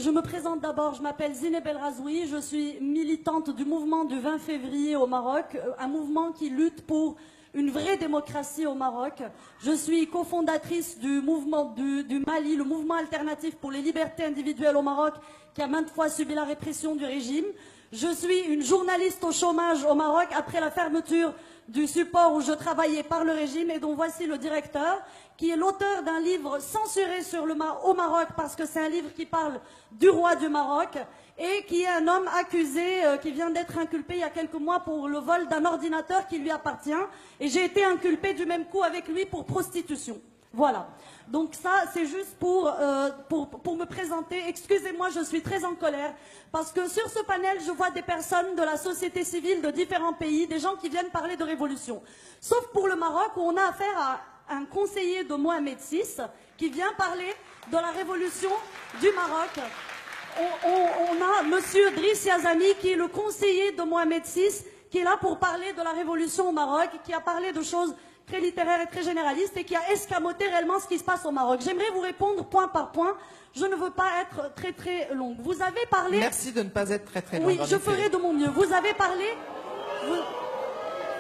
je me présente d'abord, je m'appelle Zineb El Razoui, je suis militante du mouvement du 20 février au Maroc, un mouvement qui lutte pour une vraie démocratie au Maroc. Je suis cofondatrice du mouvement du Mali, le mouvement alternatif pour les libertés individuelles au Maroc, qui a maintes fois subi la répression du régime. Je suis une journaliste au chômage au Maroc après la fermeture du support où je travaillais par le régime et dont voici le directeur, qui est l'auteur d'un livre censuré au Maroc parce que c'est un livre qui parle du roi du Maroc et qui est un homme accusé, qui vient d'être inculpé il y a quelques mois pour le vol d'un ordinateur qui lui appartient. Et j'ai été inculpée du même coup avec lui pour prostitution. Voilà. Donc ça, c'est juste pour me présenter. Excusez-moi, je suis très en colère parce que sur ce panel, je vois des personnes de la société civile de différents pays, des gens qui viennent parler de révolution. Sauf pour le Maroc où on a affaire à un conseiller de Mohamed VI qui vient parler de la révolution du Maroc. On a monsieur Driss Yazami qui est le conseiller de Mohamed VI qui est là pour parler de la révolution au Maroc, qui a parlé de choses très littéraires et très généralistes et qui a escamoté réellement ce qui se passe au Maroc. J'aimerais vous répondre point par point. Je ne veux pas être très très longue. Vous avez parlé... Merci de ne pas être très très longue. Oui, je ferai de mon mieux. Vous avez parlé...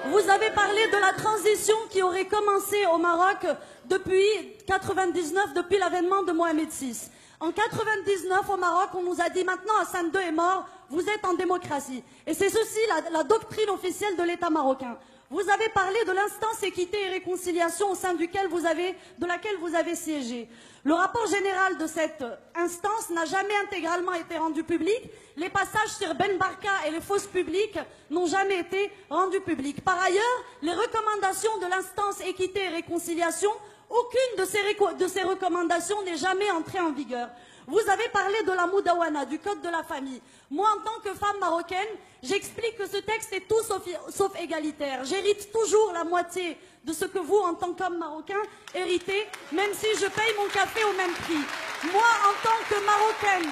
Vous avez parlé de la transition qui aurait commencé au Maroc depuis 99, depuis l'avènement de Mohamed VI. En 99, au Maroc, on nous a dit maintenant Hassan II est mort, vous êtes en démocratie. Et c'est ceci la doctrine officielle de l'État marocain. Vous avez parlé de l'instance équité et réconciliation au sein de laquelle vous avez siégé. Le rapport général de cette instance n'a jamais intégralement été rendu public. Les passages sur Ben Barka et les fausses publiques n'ont jamais été rendus publics. Par ailleurs, les recommandations de l'instance équité et réconciliation, aucune de ces recommandations n'est jamais entrée en vigueur. Vous avez parlé de la Moudawana, du code de la famille. Moi, en tant que femme marocaine, j'explique que ce texte est tout sauf égalitaire. J'hérite toujours la moitié de ce que vous, en tant qu'homme marocain, héritez, même si je paye mon café au même prix. Moi, en tant que marocaine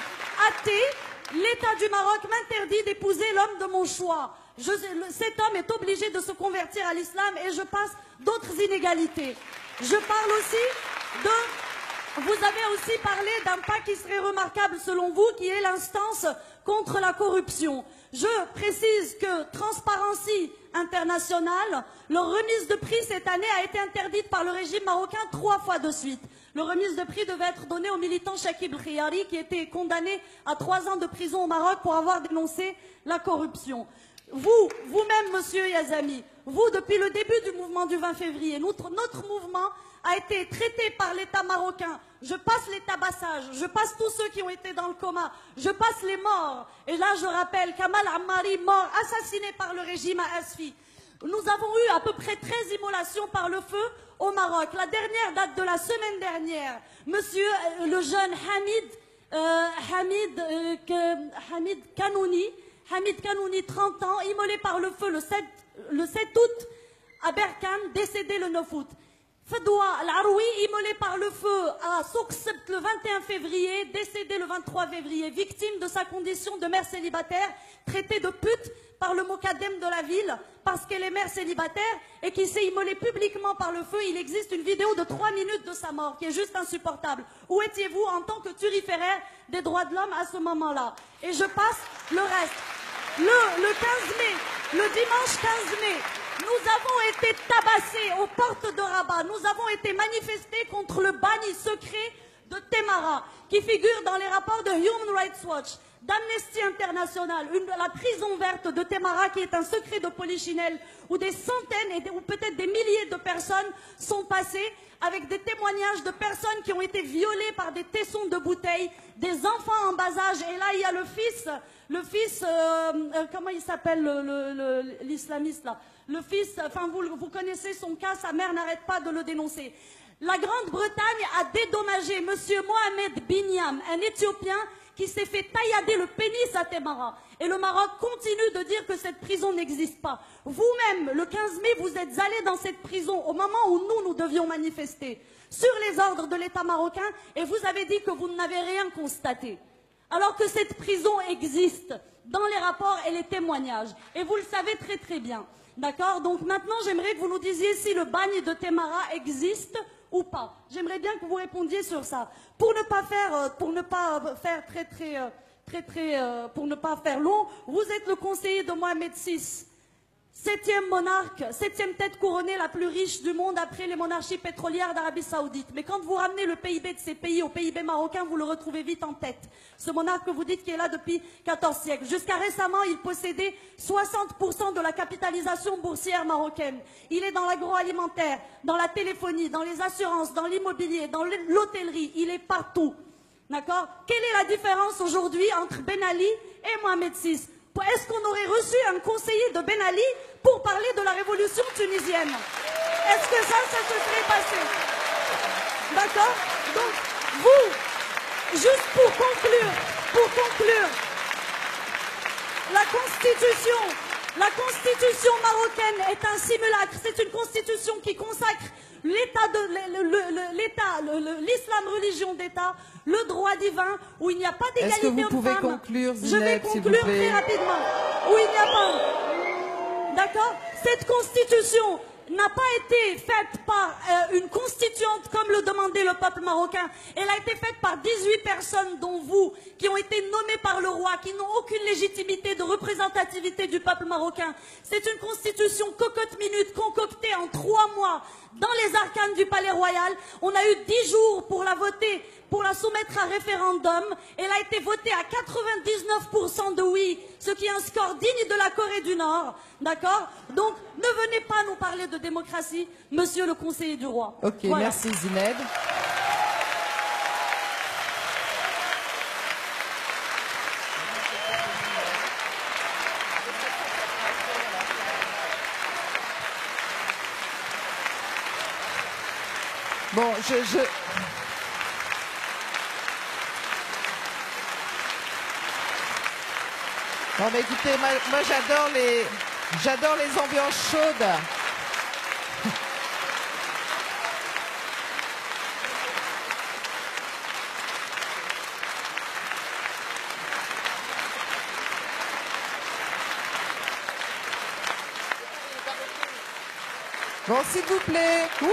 athée, l'État du Maroc m'interdit d'épouser l'homme de mon choix. Cet homme est obligé de se convertir à l'islam et je passe d'autres inégalités. Je parle aussi de... Vous avez aussi parlé d'un pas qui serait remarquable selon vous, qui est l'instance contre la corruption. Je précise que Transparency International, leur remise de prix cette année a été interdite par le régime marocain 3 fois de suite. Le remise de prix devait être donné au militant Chakib Khiyari qui était condamné à 3 ans de prison au Maroc pour avoir dénoncé la corruption. Vous-même, monsieur Yazami, vous, depuis le début du mouvement du 20 février, notre mouvement a été traité par l'État marocain. Je passe les tabassages, je passe tous ceux qui ont été dans le coma, je passe les morts. Et là, je rappelle, Kamal Ammari, mort, assassiné par le régime à Asfi. Nous avons eu à peu près 13 immolations par le feu au Maroc. La dernière date de la semaine dernière. Monsieur le jeune Hamid Kanouni, 30 ans, immolé par le feu le 7 août à Berkane, décédé le 9 août. Fedwa Al-Aroui, immolé par le feu à Soukhsebt le 21 février, décédé le 23 février, victime de sa condition de mère célibataire, traitée de pute par le Mokadem de la ville, parce qu'elle est mère célibataire et qui s'est immolée publiquement par le feu. Il existe une vidéo de 3 minutes de sa mort, qui est juste insupportable. Où étiez-vous en tant que turiféraire des droits de l'homme à ce moment-là? Et je passe le reste. Le 15 mai, le dimanche 15 mai, nous avons été tabassés aux portes de Rabat. Nous avons été manifestés contre le bagne secret de Temara, qui figure dans les rapports de Human Rights Watch, d'Amnesty International, la prison verte de Temara, qui est un secret de Polichinelle, où des centaines ou peut-être des milliers de personnes sont passées, avec des témoignages de personnes qui ont été violées par des tessons de bouteilles, des enfants en bas âge. Et là, il y a le fils, comment il s'appelle l'islamiste là? Le fils, enfin vous connaissez son cas, sa mère n'arrête pas de le dénoncer. La Grande-Bretagne a dédommagé M. Mohamed Binyam, un Éthiopien qui s'est fait taillader le pénis à Temara. Et le Maroc continue de dire que cette prison n'existe pas. Vous-même, le 15 mai, vous êtes allé dans cette prison au moment où nous devions manifester sur les ordres de l'État marocain et vous avez dit que vous n'avez rien constaté. Alors que cette prison existe dans les rapports et les témoignages. Et vous le savez très très bien. D'accord? Donc maintenant, j'aimerais que vous nous disiez si le bagne de Temara existe ou pas? J'aimerais bien que vous répondiez sur ça. Pour ne pas faire pour ne pas faire long, vous êtes le conseiller de Mohamed VI. 7e monarque, 7e tête couronnée la plus riche du monde après les monarchies pétrolières d'Arabie Saoudite. Mais quand vous ramenez le PIB de ces pays au PIB marocain, vous le retrouvez vite en tête. Ce monarque que vous dites qui est là depuis 14 siècles. Jusqu'à récemment, il possédait 60% de la capitalisation boursière marocaine. Il est dans l'agroalimentaire, dans la téléphonie, dans les assurances, dans l'immobilier, dans l'hôtellerie. Il est partout. D'accord? Quelle est la différence aujourd'hui entre Ben Ali et Mohamed VI? Est-ce qu'on aurait reçu un conseiller de Ben Ali pour parler de la révolution tunisienne? Est-ce que ça se serait passé? D'accord? Donc, vous, juste pour conclure, la constitution marocaine est un simulacre. C'est une constitution qui consacre l'islam religion d'État, le droit divin, où il n'y a pas d'égalité homme-femme. Est-ce que vous pouvez conclure, Zineb, Je vais conclure très rapidement. Où il n'y a pas... D'accord? Cette constitution n'a pas été faite par une constituante comme le demandait le peuple marocain. Elle a été faite par 18 personnes, dont vous, qui ont été nommées par le roi, qui n'ont aucune légitimité de représentativité du peuple marocain. C'est une constitution cocotte-minute concoctée en 3 mois dans les arcanes du palais royal. On a eu 10 jours pour la voter, pour la soumettre à référendum. Elle a été votée à 99% de oui, ce qui est un score digne de la Corée du Nord. D'accord? Donc, ne venez pas nous parler de démocratie, monsieur le conseiller du roi. Ok, voilà. Merci Zineb. Bon, Non mais écoutez, moi j'adore les ambiances chaudes. Bon, s'il vous plaît. Ouh.